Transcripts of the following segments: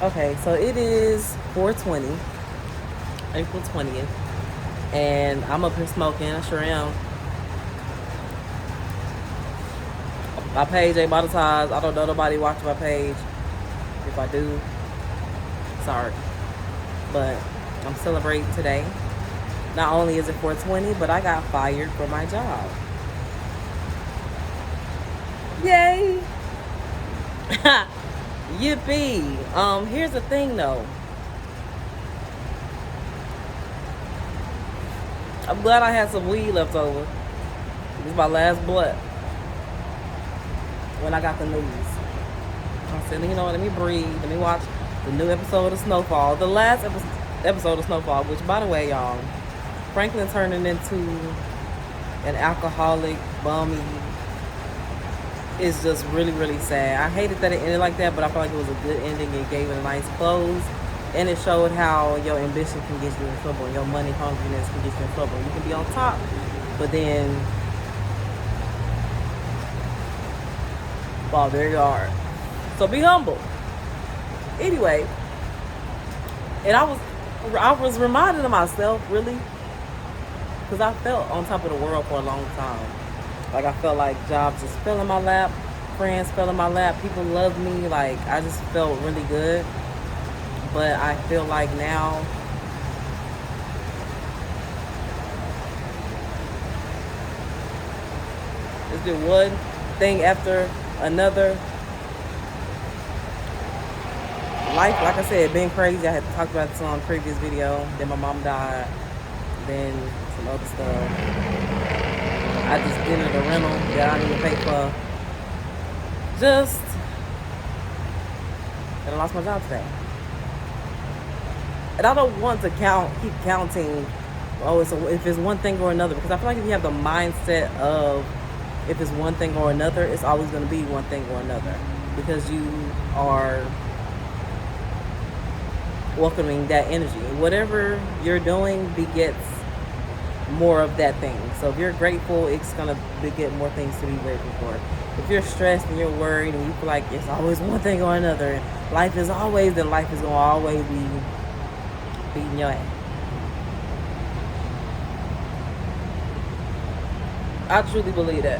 Okay, so it is 420, April 20th, and I'm up here smoking. I sure am. My page ain't monetized. I don't know nobody watching my page. If I do, sorry. But I'm celebrating today. Not only is it 420, but I got fired from my job. Yay! Yippee! Here's the thing though. I'm glad I had some weed left over. This is my last blunt when I got the news. I said, you know what, let me breathe. Let me watch the new episode of Snowfall. The last episode of Snowfall, which, by the way, y'all, Franklin turning into an alcoholic, bummy, is just really, really sad. I hated that it ended like that, but I felt like it was a good ending. It gave it a nice close. And it showed how your ambition can get you in trouble. Your money hungriness can get you in trouble. You can be on top, but then fall very hard. So be humble. Anyway, and I was reminded of myself, really, because I felt on top of the world for a long time. Like, I felt like jobs just fell in my lap, friends fell in my lap, people loved me. Like, I just felt really good. But I feel like now it's been one thing after another. Life, like I said, been crazy. I had talked about this on a previous video. Then my mom died. Then some other stuff. I just did a rental that I didn't even pay for. And I lost my job today. And I don't want to keep counting, if it's one thing or another, because I feel like if you have the mindset of if it's one thing or another, it's always going to be one thing or another, because you are welcoming that energy. Whatever you're doing begets more of that thing. So if you're grateful, it's going to beget more things to be grateful for. If you're stressed and you're worried and you feel like it's always one thing or another, and life is going to always be beating your ass. I truly believe that.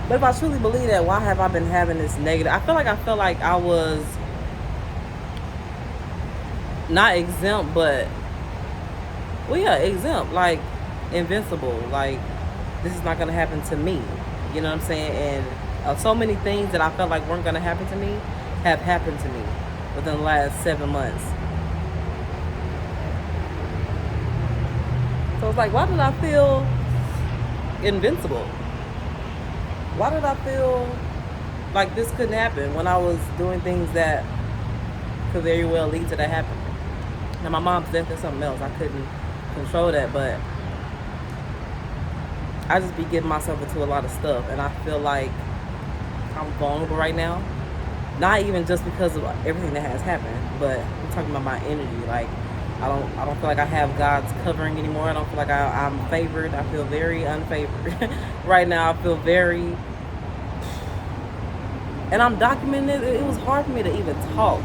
But if I truly believe that, why have I been having this negative? I felt like I was not exempt, but exempt, like invincible. Like, this is not gonna happen to me. You know what I'm saying? And so many things that I felt like weren't gonna happen to me have happened to me within the last 7 months. So it's like, why did I feel invincible? Why did I feel like this couldn't happen when I was doing things that could very well lead to that happening? Now, my mom's death is something else. I couldn't control that, but I just be getting myself into a lot of stuff, and I feel like I'm vulnerable right now. Not even just because of everything that has happened, but I'm talking about my energy. Like, I don't feel like I have God's covering anymore. I don't feel like I'm favored. I feel very unfavored right now. I feel very, and I'm documenting it. It was hard for me to even talk.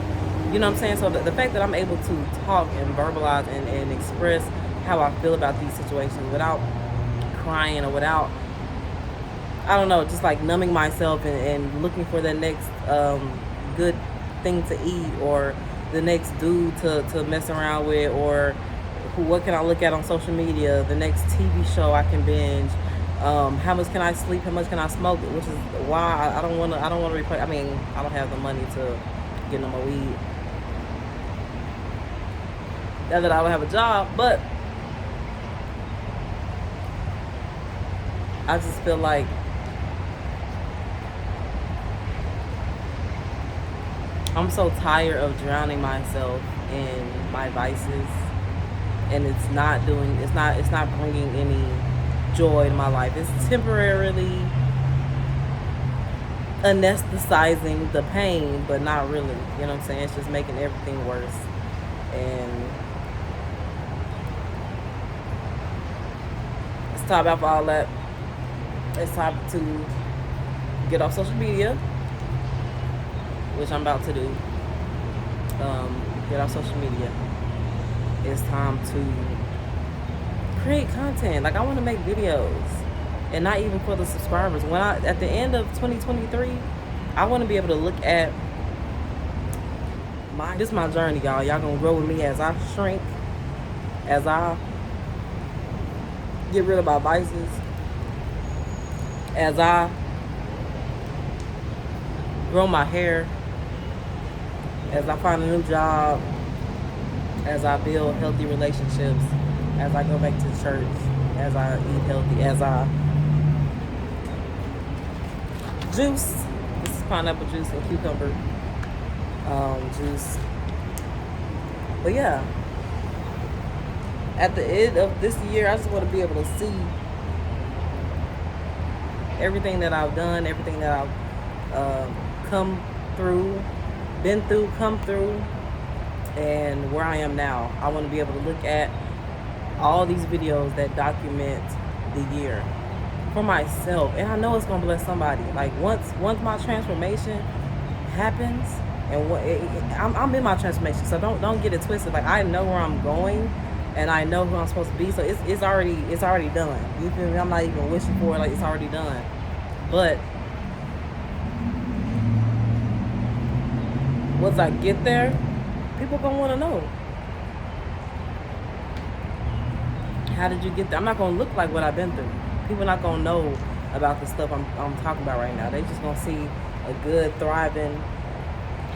You know what I'm saying? So the fact that I'm able to talk and verbalize and express how I feel about these situations without crying or without, I don't know, just like numbing myself and looking for the next good thing to eat, or the next dude to mess around with, or what can I look at on social media, the next TV show I can binge, how much can I sleep, how much can I smoke, which is why I don't want to replace. I mean, I don't have the money to get no more weed now that I don't have a job, but I just feel like I'm so tired of drowning myself in my vices, and it's not bringing any joy in my life. It's temporarily anesthetizing the pain, but not really. You know what I'm saying? It's just making everything worse. And it's time out for all that. It's time to get off social media. which I'm about to do, get off social media, it's time to create content. Like, I want to make videos, and not even for the subscribers. When at the end of 2023, I want to be able to look at this is my journey, y'all. Y'all gonna grow with me as I shrink, as I get rid of my vices, as I grow my hair, as I find a new job, as I build healthy relationships, as I go back to church, as I eat healthy, as I juice. This is pineapple juice and cucumber juice. But yeah, at the end of this year, I just want to be able to see everything that I've done, everything that I've come through, and where I am now. I want to be able to look at all these videos that document the year for myself, and I know it's gonna bless somebody. Like, once my transformation happens, and I'm in my transformation, so don't get it twisted. Like, I know where I'm going, and I know who I'm supposed to be, so it's already done. You feel me? I'm not even wishing for it. Like, it's already done. But once I get there, people gonna want to know, how did you get there? I'm not gonna look like what I've been through. People not gonna know about the stuff I'm talking about right now. They just gonna see a good, thriving,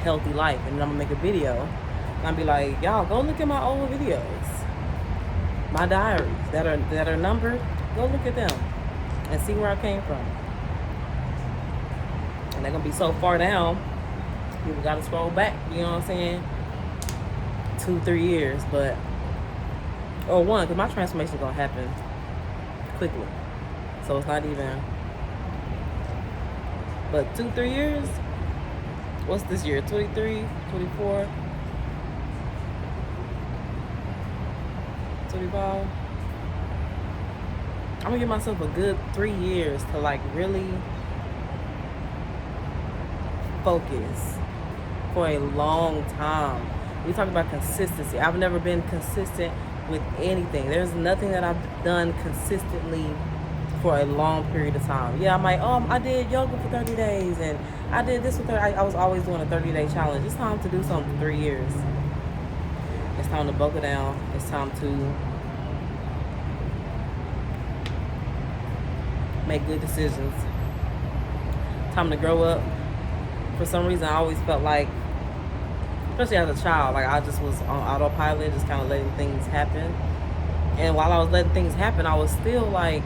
healthy life, and then I'm gonna make a video, and I'll be like, y'all go look at my old videos, my diaries that are numbered. Go look at them and see where I came from. And they're gonna be so far down, people gotta scroll back. You know what I'm saying? 2-3 years, or one, because my transformation is gonna happen quickly. So it's not even, but 2-3 years. What's this year? 23, 24, 25. I'm gonna give myself a good 3 years to, like, really focus for a long time. We talk about consistency. I've never been consistent with anything. There's nothing that I've done consistently for a long period of time. Yeah, I did yoga for 30 days, and I did this for 30. I was always doing a 30-day challenge. It's time to do something for 3 years. It's time to buckle down. It's time to make good decisions. Time to grow up. For some reason, I always felt like, especially as a child, like, I just was on autopilot, just kind of letting things happen. And while I was letting things happen, I was still, like,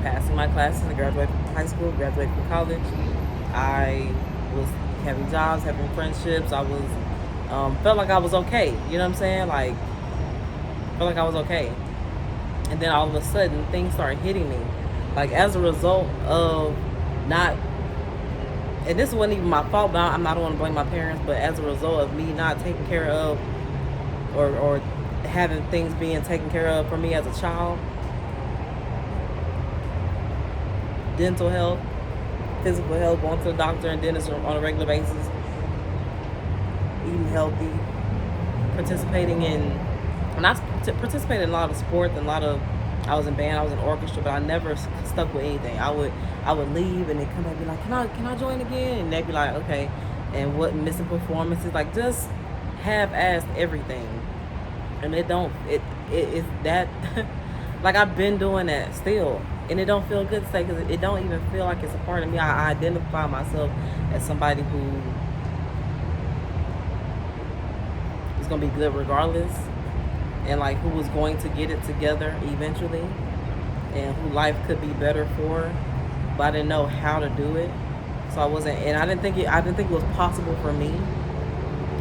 passing my classes. I graduated from high school, graduated from college. I was having jobs, having friendships. I was felt like I was okay. You know what I'm saying? Like, felt like I was okay. And then all of a sudden, things started hitting me. Like, as a result of not, and this wasn't even my fault, but I don't want to blame my parents, but as a result of me not taking care of, or having things being taken care of for me as a child, dental health, physical health, going to the doctor and dentist on a regular basis, eating healthy, participating in a lot of sports, and I was in band, I was in orchestra, but I never stuck with anything. I would leave, and they come back and be like, can I join again? And they'd be like, okay. And what, missing performances, like, just half-assed everything. And it's that, like, I've been doing that still, and it don't feel good to say, because it don't even feel like it's a part of me. I identify myself as somebody who is gonna be good regardless, and, like, who was going to get it together eventually, and who life could be better for, but I didn't know how to do it. So I wasn't, and I didn't think it was possible for me.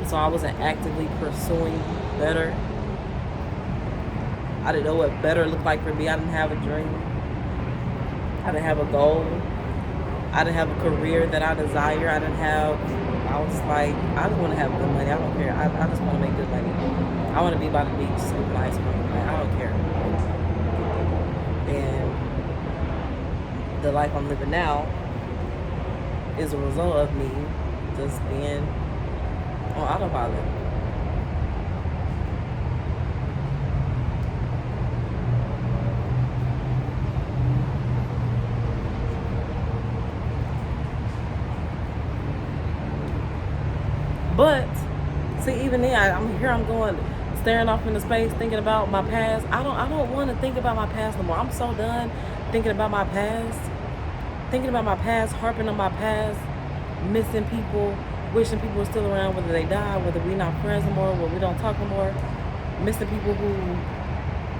So I wasn't actively pursuing better. I didn't know what better looked like for me. I didn't have a dream. I didn't have a goal. I didn't have a career that I desire. I was like, I just want to have good money. I don't care. I just want to make good money. I want to be by the beach, scooping ice cream. Like, I don't care. And the life I'm living now is a result of me just being on autopilot. But see, even then, I'm going staring off into space, thinking about my past. I don't want to think about my past no more. I'm so done thinking about my past, harping on my past, missing people, wishing people were still around, whether they died, whether we're not friends anymore, whether we don't talk anymore, missing people who,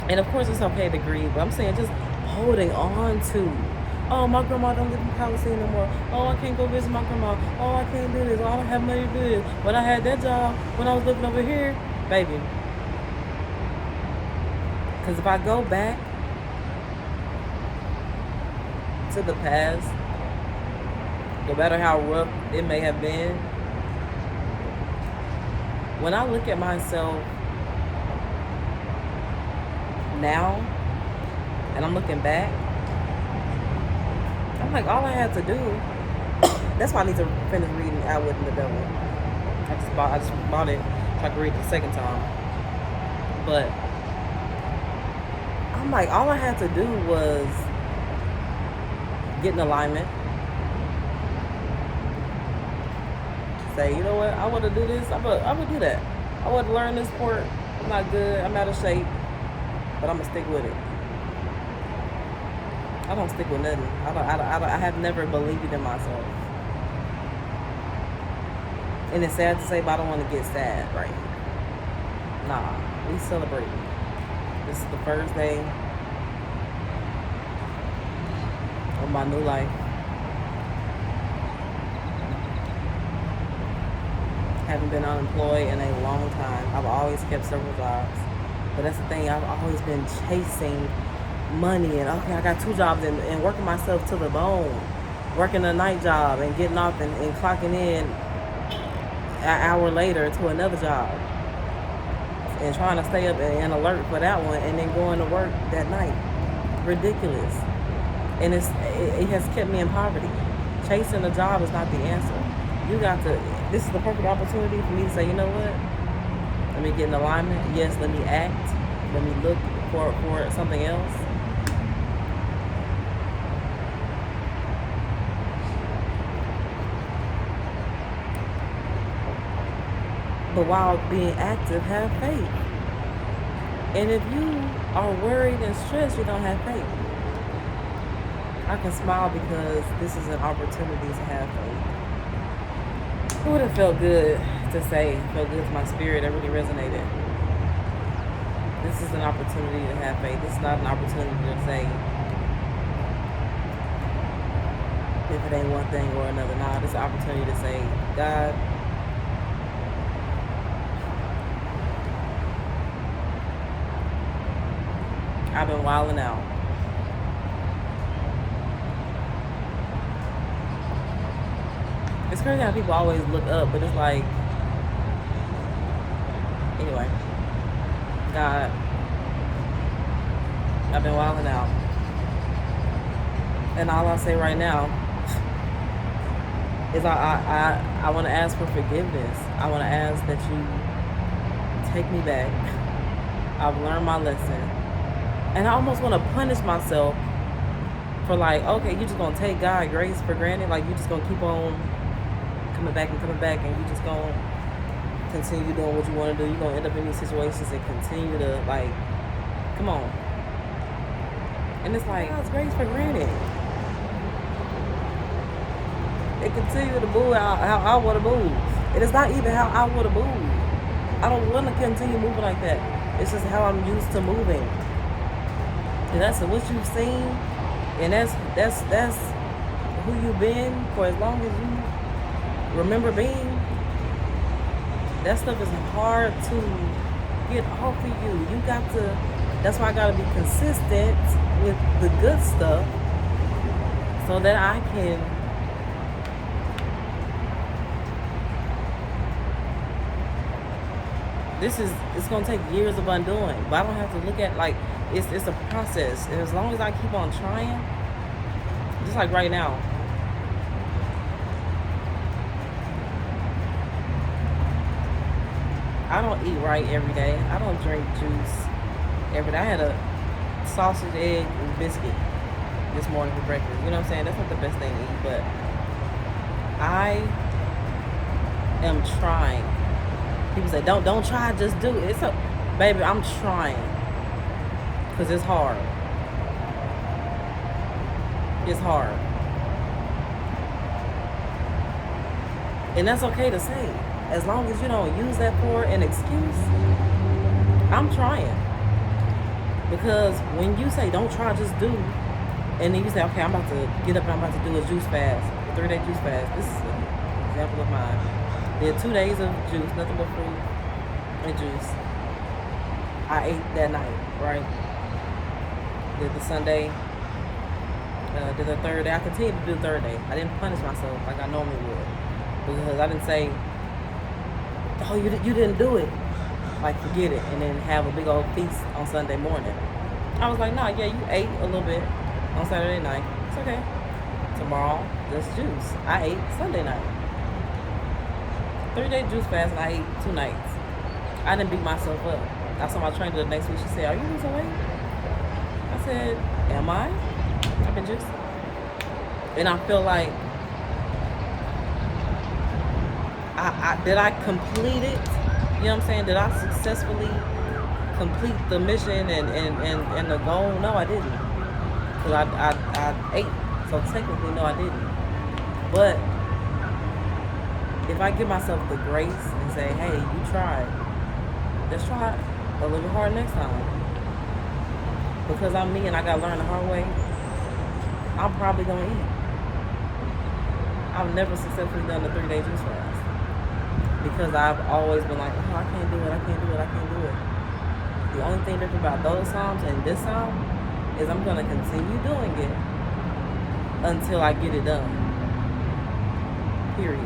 and of course it's okay to grieve, but I'm saying just holding on to, oh, my grandma don't live in Palestine no more. Oh, I can't go visit my grandma. Oh, I can't do this. Oh, I don't have money to do this. But I had that job when I was living over here, baby. Because if I go back to the past, no matter how rough it may have been, when I look at myself now and I'm looking back, I'm like, all I had to do, that's why I need to finish reading Outwit and the Devil. I just bought it so I could read it the second time. But I'm like, all I had to do was get in alignment. Say, you know what, I want to do this, I'm gonna do that. I want to learn this sport. I'm not good, I'm out of shape, but I'm gonna stick with it. I don't stick with nothing. I have never believed in myself. And it's sad to say, but I don't want to get sad right here. Nah, we celebrate. This is the first day of my new life. Haven't been unemployed in a long time. I've always kept several jobs. But that's the thing, I've always been chasing money, and okay, I got 2 jobs, and working myself to the bone, working a night job and getting off and clocking in an hour later to another job, and trying to stay up and alert for that one, and then going to work that night. Ridiculous. And it has kept me in poverty. Chasing a job is not the answer. You got to, this is the perfect opportunity for me to say, you know what, let me get in alignment. Yes, let me act, let me look for something else. But while being active, have faith. And if you are worried and stressed, you don't have faith. I can smile because this is an opportunity to have faith. It would have felt good to say, felt good to my spirit. It really resonated. This is an opportunity to have faith. This is not an opportunity to say, if it ain't one thing or another. Nah, this is an opportunity to say, God, I've been wilding out. It's crazy how people always look up, but it's like, anyway, God, I've been wilding out. And all I'll say right now is I want to ask for forgiveness. I want to ask that you take me back. I've learned my lesson. And I almost want to punish myself for like, okay, you just going to take God's grace for granted? Like, you just going to keep on coming back, and you just going to continue doing what you want to do. You're going to end up in these situations and continue to, like, come on. And it's like, God's grace for granted. It continue to move how I want to move. And it's not even how I want to move. I don't want to continue moving like that. It's just how I'm used to moving. And that's what you've seen, and that's who you've been for as long as you remember being. That stuff is hard to get off of you. You got to, that's why I got to be consistent with the good stuff so that I can it's going to take years of undoing, but I don't have to look at, like, it's a process. And as long as I keep on trying, just like right now, I don't eat right every day. I don't drink juice every day. I had a sausage, egg, and biscuit this morning for breakfast. You know what I'm saying? That's not the best thing to eat, but I am trying. People say, don't try, just do it. Baby, I'm trying. Because it's hard. It's hard. And that's okay to say. As long as you don't use that for an excuse, I'm trying. Because when you say don't try, just do, and then you say, okay, I'm about to get up and I'm about to do a juice fast, a 3-day juice fast. This is an example of mine. Did 2 days of juice, nothing but fruit and juice. I ate that night, right? Did the Sunday, did the third day. I continued to do the third day. I didn't punish myself like I normally would. Because I didn't say, oh, you didn't do it. Like, forget it. And then have a big old feast on Sunday morning. I was like, nah, yeah, you ate a little bit on Saturday night. It's okay. Tomorrow, just juice. I ate Sunday night. 3-day juice fast, and I ate 2 nights. I didn't beat myself up. I saw my trainer the next week. She said, are you losing weight? I said, am I? I've been juicing. And I feel like, did I complete it? You know what I'm saying? Did I successfully complete the mission and the goal? No, I didn't. Because I ate. So technically, no, I didn't. But if I give myself the grace and say, hey, you tried. Let's try a little bit hard next time. Because I'm me and I got to learn the hard way, I'm probably going to eat. I've never successfully done the 3-day juice fast. Because I've always been like, oh, I can't do it, I can't do it, I can't do it. The only thing different about those Psalms and this Psalm is I'm going to continue doing it until I get it done. Period.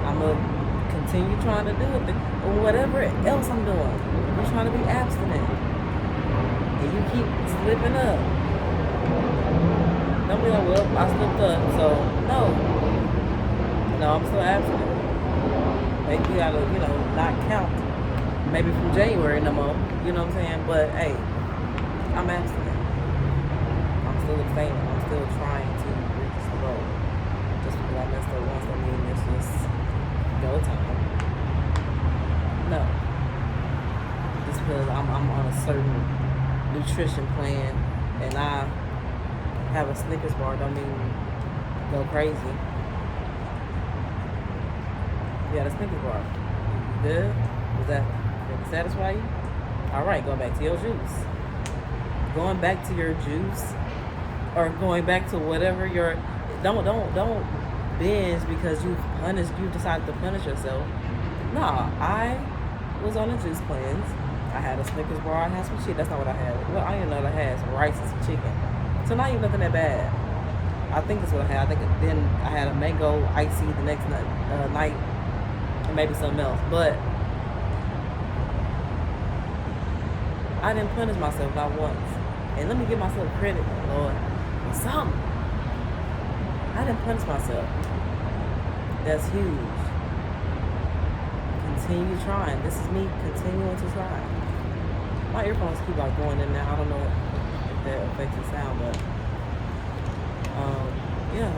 I'm going to continue trying to do it. Or whatever else I'm doing. If you're trying to be abstinent and you keep slipping up, don't be like, well, I slipped up, so no, I'm still abstinent. Maybe you gotta, not count. Maybe from January no more. You know what I'm saying? But hey, I'm abstinent. I'm still abstaining. I'm still trying to reach the goal. Just because I messed up once, don't mean it's just go time. No. Just because I'm on a certain nutrition plan and I have a Snickers bar don't mean go crazy. You got a Snickers bar. Good? Does that satisfy you? Alright, going back to your juice. Going back to your juice or going back to whatever your don't binge because you decided to punish yourself. Nah, I was on a juice cleanse. I had a Snickers bar, I had some shit. That's not what I had. Well, I didn't know what I had, some rice and some chicken. So not even nothing that bad. I think that's what I had. I think then I had a mango icy the next night. And maybe something else, but I didn't punish myself not once. And let me give myself credit, Lord, for something. I didn't punish myself. That's huge. Continue trying. This is me continuing to try. My earphones keep like going in and out. I don't know if that affects the sound, but yeah.